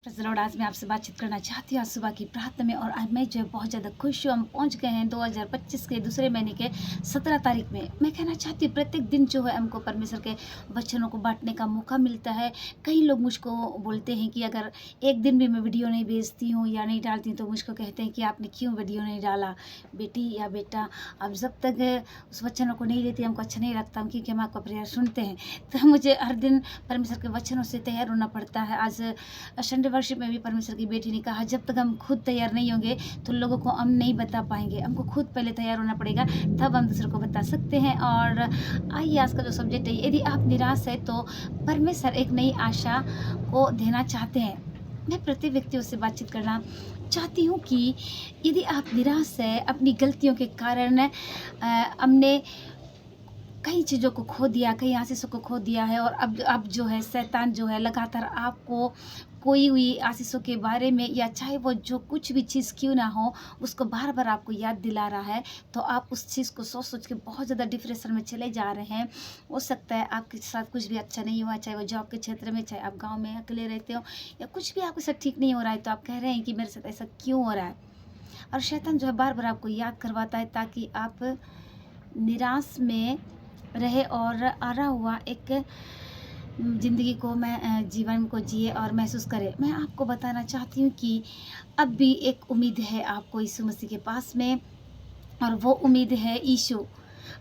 Praise the Lord. आज मैं आपसे बातचीत करना चाहती हूँ आज सुबह की प्रार्थना में। और आज मैं जो है बहुत ज़्यादा खुश हूँ। हम पहुँच गए हैं 2025 के दूसरे महीने के 17 तारीख में। मैं कहना चाहती हूँ प्रत्येक दिन जो है हमको परमेश्वर के वचनों को बाँटने का मौका मिलता है। कई लोग मुझको बोलते हैं कि अगर एक दिन भी मैं वीडियो नहीं भेजती हूँ या नहीं डालती हूँ तो मुझको कहते हैं कि आपने क्यों वीडियो नहीं डाला। बेटी या बेटा, आप जब तक उस वचनों को नहीं लेती हमको अच्छा नहीं लगता, क्योंकि हम आपका प्रेयर सुनते हैं। तो मुझे हर दिन परमेश्वर के वचनों से तैयार होना पड़ता है। आज संडे वर्शिप में भी परमेश्वर की बेटी ने कहा, जब तक हम खुद तैयार नहीं होंगे तो लोगों को हम नहीं बता पाएंगे। हमको खुद पहले तैयार होना पड़ेगा, तब हम दूसरों को बता सकते हैं। और आइए आज का जो सब्जेक्ट है, यदि आप निराश है तो परमेश्वर एक नई आशा को देना चाहते हैं। मैं प्रत्येक व्यक्तियों से बातचीत करना चाहती हूँ कि यदि आप निराश है अपनी गलतियों के कारण, हमने कई चीज़ों को खो दिया, कई आशीषों को खो दिया है। और अब जो है शैतान जो है लगातार आपको खोई हुई आशीषों के बारे में, या चाहे वो जो कुछ भी चीज़ क्यों ना हो, उसको बार-बार आपको याद दिला रहा है। तो आप उस चीज़ को सोच-सोच के बहुत ज़्यादा डिप्रेशन में चले जा रहे हैं। हो सकता है आपके साथ कुछ भी अच्छा नहीं हुआ, चाहे वो जॉब के क्षेत्र में, चाहे आप गाँव में अकेले रहते हो, या कुछ भी आपके साथ ठीक नहीं हो रहा है, तो आप कह रहे हैं कि मेरे साथ ऐसा क्यों हो रहा है? और शैतान जो है बार-बार आपको याद करवाता है ताकि आप निराश में रहे और आरा हुआ एक ज़िंदगी को जीवन को जिए और महसूस करे। मैं आपको बताना चाहती हूँ कि अब भी एक उम्मीद है आपको यीशु मसीह के पास में, और वो उम्मीद है यीशु।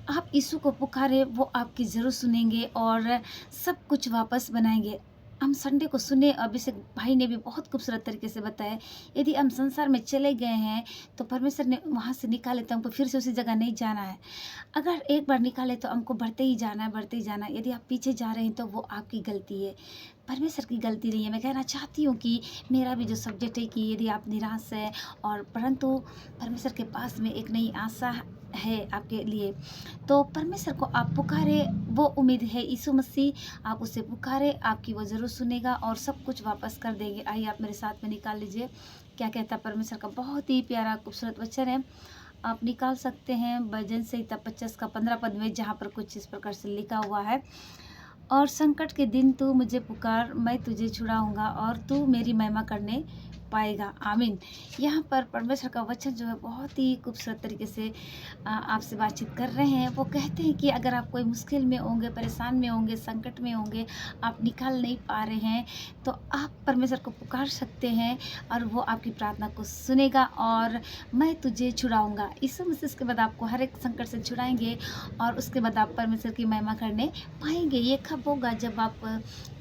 आप यीशु को पुकारे, वो आपकी ज़रूर सुनेंगे और सब कुछ वापस बनाएँगे। हम संडे को सुने, अभिषेक भाई ने भी बहुत खूबसूरत तरीके से बताया, यदि हम संसार में चले गए हैं तो परमेश्वर ने वहाँ से निकाले तो हमको फिर से उसी जगह नहीं जाना है। अगर एक बार निकाले तो हमको बढ़ते ही जाना है, बढ़ते ही जाना है। यदि आप पीछे जा रहे हैं तो वो आपकी गलती है, परमेश्वर की गलती नहीं है। मैं कहना चाहती हूँ कि मेरा भी जो सब्जेक्ट है कि यदि आप निराश हैं और परंतु परमेश्वर के पास में एक नई आशा है आपके लिए, तो परमेश्वर को आप पुकारे, वो उम्मीद है यीशु मसीह। आप उसे पुकारे, आपकी वो ज़रूर सुनेगा और सब कुछ वापस कर देंगे। आइए आप मेरे साथ में निकाल लीजिए क्या कहता है परमेश्वर का बहुत ही प्यारा खूबसूरत वचन है। आप निकाल सकते हैं भजन संहिता 50 का 15 पद में, जहाँ पर कुछ इस प्रकार से लिखा हुआ है, और संकट के दिन तू मुझे पुकार, मैं तुझे छुड़ाऊंगा और तू मेरी महिमा करने पाएगा। आमीन। यहाँ पर परमेश्वर का वचन जो है बहुत ही खूबसूरत तरीके से आपसे बातचीत कर रहे हैं। वो कहते हैं कि अगर आप कोई मुश्किल में होंगे, परेशान में होंगे, संकट में होंगे, आप निकाल नहीं पा रहे हैं, तो आप परमेश्वर को पुकार सकते हैं और वो आपकी प्रार्थना को सुनेगा, और मैं तुझे छुड़ाऊंगा। यीशु मसीह के बाद आपको हर एक संकट से छुड़ाएंगे, और उसके बाद आप परमेश्वर की महिमा करने पाएंगे। ये कब होगा? जब आप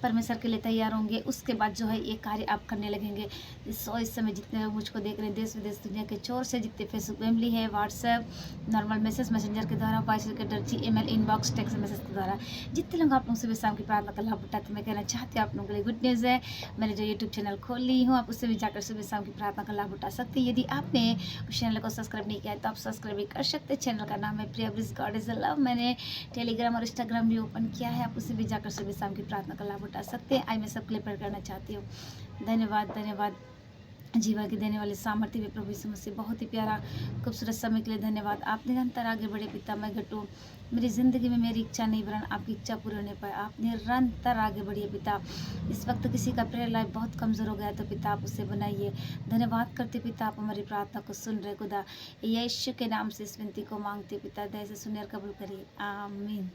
परमेश्वर के लिए तैयार होंगे, उसके बाद जो है ये कार्य आप करने लगेंगे। इस समय जितने लोग मुझको देख रहे हैं देश विदेश दुनिया के चोर से, जितने फेसबुक फैमिली है, व्हाट्सएप, नॉर्मल मैसेज, मैसेंजर के द्वारा, voice secretary, Gmail inbox, text message के द्वारा, जितने लोग आप लोगों से भी शाम की प्रार्थना का लाभ उठाते, मैं कहना चाहती हूँ आप लोगों के लिए गुड न्यूज़ है। मैंने जो यूट्यूब चैनल खोल ली हूँ, आप उससे भी जाकर सुबह शाम की प्रार्थना का लाभ उठा सकते हैं। यदि आपने उस चैनल को सब्सक्राइब नहीं किया है तो आप सब्सक्राइब भी कर सकते हैं। चैनल का नाम है प्रिया ब्रिज गॉड इज लव। मैंने टेलीग्राम और इंस्टाग्राम भी ओपन किया है, आप उससे भी जाकर सुबह शाम की प्रार्थना का लाभ उठा सकते हैं। आज मैं सबके लिए प्रेयर करना चाहती हूँ। धन्यवाद, धन्यवाद जीवा के देने वाले सामर्थ्य में प्रभु यीशु मसीह, बहुत ही प्यारा खूबसूरत समय के लिए धन्यवाद। आप निरंतर आगे बढ़े पिता, मैं घटूँ, मेरी ज़िंदगी में मेरी इच्छा नहीं वरन आपकी इच्छा पूरी होने पाए। आप निरंतर आगे बढ़िए पिता। इस वक्त किसी का प्रेयर लाइफ बहुत कमज़ोर हो गया है तो पिता आप उसे बनाइए। धन्यवाद करते पिता, आप हमारी प्रार्थना को सुन रहे खुदा। यीशु के नाम से इस विनती को मांगते पिता, दया से सुनिए और कबूल करिए। आमीन।